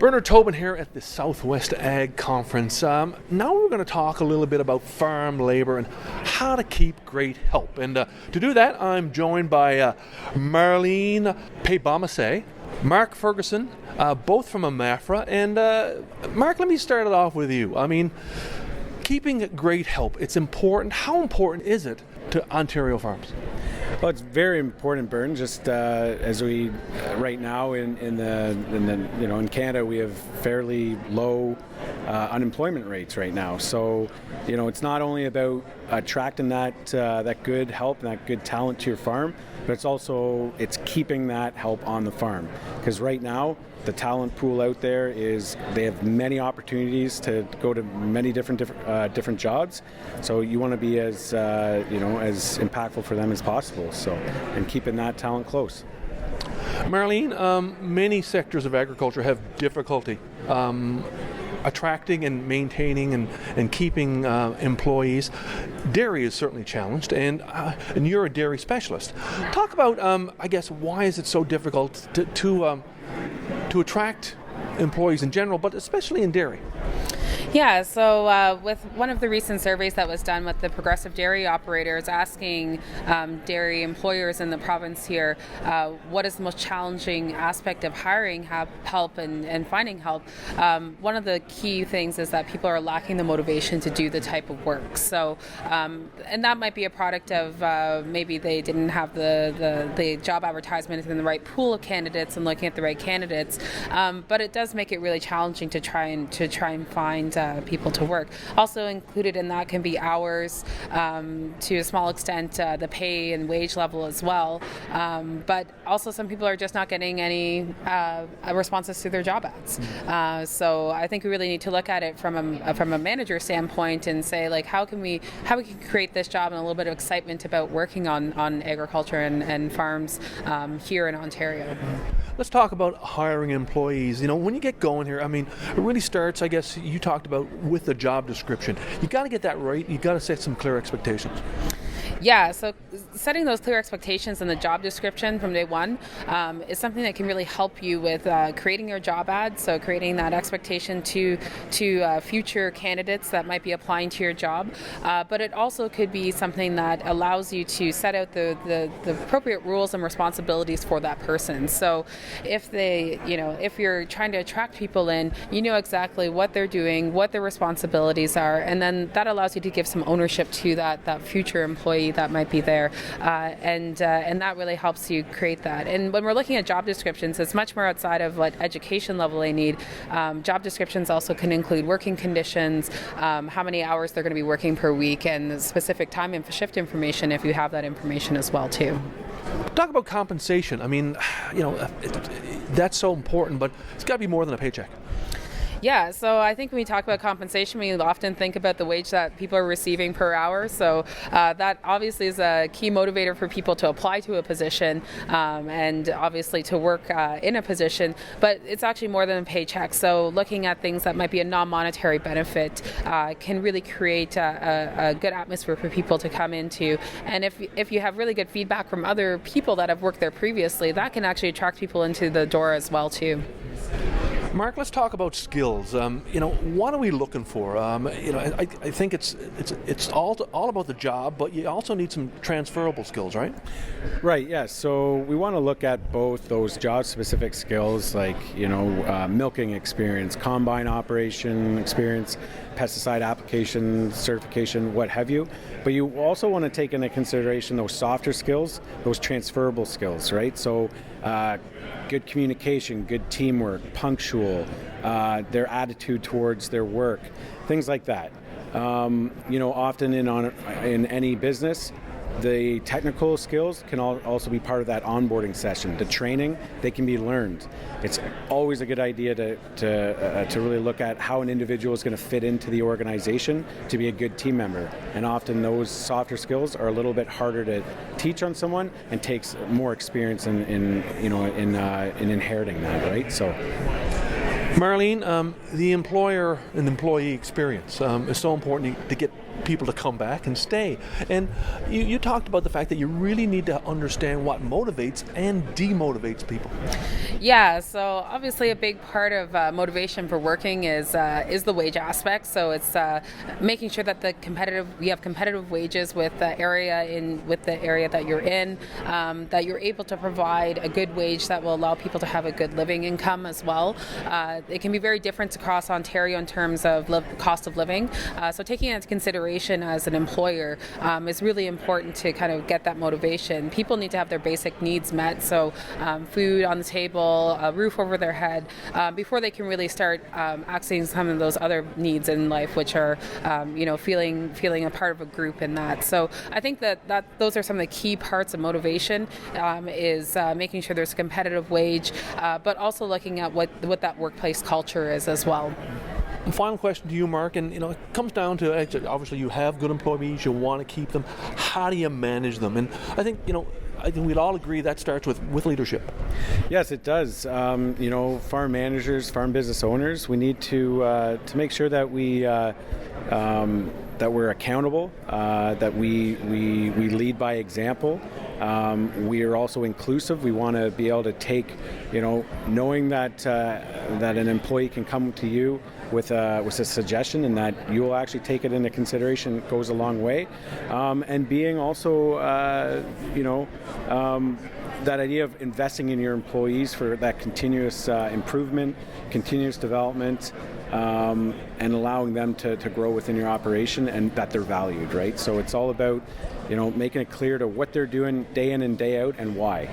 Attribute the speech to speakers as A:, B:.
A: Bernard Tobin here at the Southwest Ag Conference. Now we're going to talk a little bit about farm labor and how to keep great help. And to do that, I'm joined by Marlene Paybamasay, Mark Ferguson, both from AMAFRA. And Mark, let me start it off with you. I mean, keeping great help, it's important. How important is it to Ontario farms?
B: Well, it's very important, Bern. Just as we right now in Canada, we have fairly low unemployment rates right now. So, it's not only about attracting that good help and that good talent to your farm, but it's keeping that help on the farm. Because right now, the talent pool out there they have many opportunities to go to many different jobs. So you want to be as as impactful for them as possible. So, and keeping that talent close.
A: Marlene, many sectors of agriculture have difficulty attracting and maintaining and keeping employees. Dairy is certainly challenged, and you're a dairy specialist. Talk about, I guess, why is it so difficult to attract employees in general, but especially in dairy?
C: Yeah, so with one of the recent surveys that was done with the progressive dairy operators asking dairy employers in the province here what is the most challenging aspect of hiring help and finding help, one of the key things is that people are lacking the motivation to do the type of work. So, and that might be a product of maybe they didn't have the job advertisement in the right pool of candidates and looking at the right candidates, but it does make it really challenging to try and find people to work. Also included in that can be hours, to a small extent the pay and wage level as well, but also some people are just not getting any responses to their job ads. So I think we really need to look at it from a manager standpoint and say, like, how can we create this job and a little bit of excitement about working on agriculture and farms here in Ontario.
A: Let's talk about hiring employees. When you get going here, I mean, it really starts, I guess, you talked about with the job description. You got to get that right. You got to set some clear expectations.
C: Yeah, so setting those clear expectations in the job description from day one is something that can really help you with creating your job ad. So creating that expectation to future candidates that might be applying to your job. But it also could be something that allows you to set out the appropriate rules and responsibilities for that person. So if if you're trying to attract people in, you know exactly what they're doing, what their responsibilities are, and then that allows you to give some ownership to that future employee that might be there, and that really helps you create that. And when we're looking at job descriptions, it's much more outside of what education level they need. Job descriptions also can include working conditions, how many hours they're going to be working per week, and specific time and shift information if you have that information as well too.
A: Talk about compensation. I mean, that's so important, but it's got to be more than a paycheck.
C: Yeah, so I think when we talk about compensation, we often think about the wage that people are receiving per hour. So that obviously is a key motivator for people to apply to a position and obviously to work in a position. But it's actually more than a paycheck. So looking at things that might be a non-monetary benefit can really create a good atmosphere for people to come into. And if you have really good feedback from other people that have worked there previously, that can actually attract people into the door as well too.
A: Mark, let's talk about skills. What are we looking for? I think it's all about the job, but you also need some transferable skills, right?
B: Right. Yeah. So we want to look at both those job-specific skills, like milking experience, combine operation experience, pesticide application, certification, what have you. But you also want to take into consideration those softer skills, those transferable skills, right? So good communication, good teamwork, punctual, their attitude towards their work, things like that. Often in any business, the technical skills can also be part of that onboarding session. The training, they can be learned. It's always a good idea to really look at how an individual is going to fit into the organization to be a good team member. And often those softer skills are a little bit harder to teach on someone and takes more experience in inheriting that, right? So.
A: Marlene, the employer and employee experience is so important to get people to come back and stay. And you talked about the fact that you really need to understand what motivates and demotivates people.
C: Yeah, so obviously a big part of motivation for working is the wage aspect. So it's making sure that you have competitive wages with the area that you're in, that you're able to provide a good wage that will allow people to have a good living income as well. It can be very different across Ontario in terms of cost of living. So taking into consideration as an employer is really important to kind of get that motivation. People need to have their basic needs met, so food on the table, a roof over their head, before they can really start accessing some of those other needs in life, which are feeling a part of a group in that. So I think that those are some of the key parts of motivation, is making sure there's a competitive wage, but also looking at what that workplace culture is as well.
A: Final question to you, Mark, and it comes down to, obviously you have good employees, you want to keep them. How do you manage them? And I think we'd all agree that starts with leadership.
B: Yes, it does. Farm managers, farm business owners, we need to make sure that that we're accountable, that we lead by example. We are also inclusive. We want to be able to take, knowing that an employee can come to you with a suggestion and that you will actually take it into consideration goes a long way. And being also, that idea of investing in your employees for that continuous improvement, continuous development, and allowing them to grow within your operation and that they're valued, right? So it's all about, making it clear to what they're doing day in and day out and why.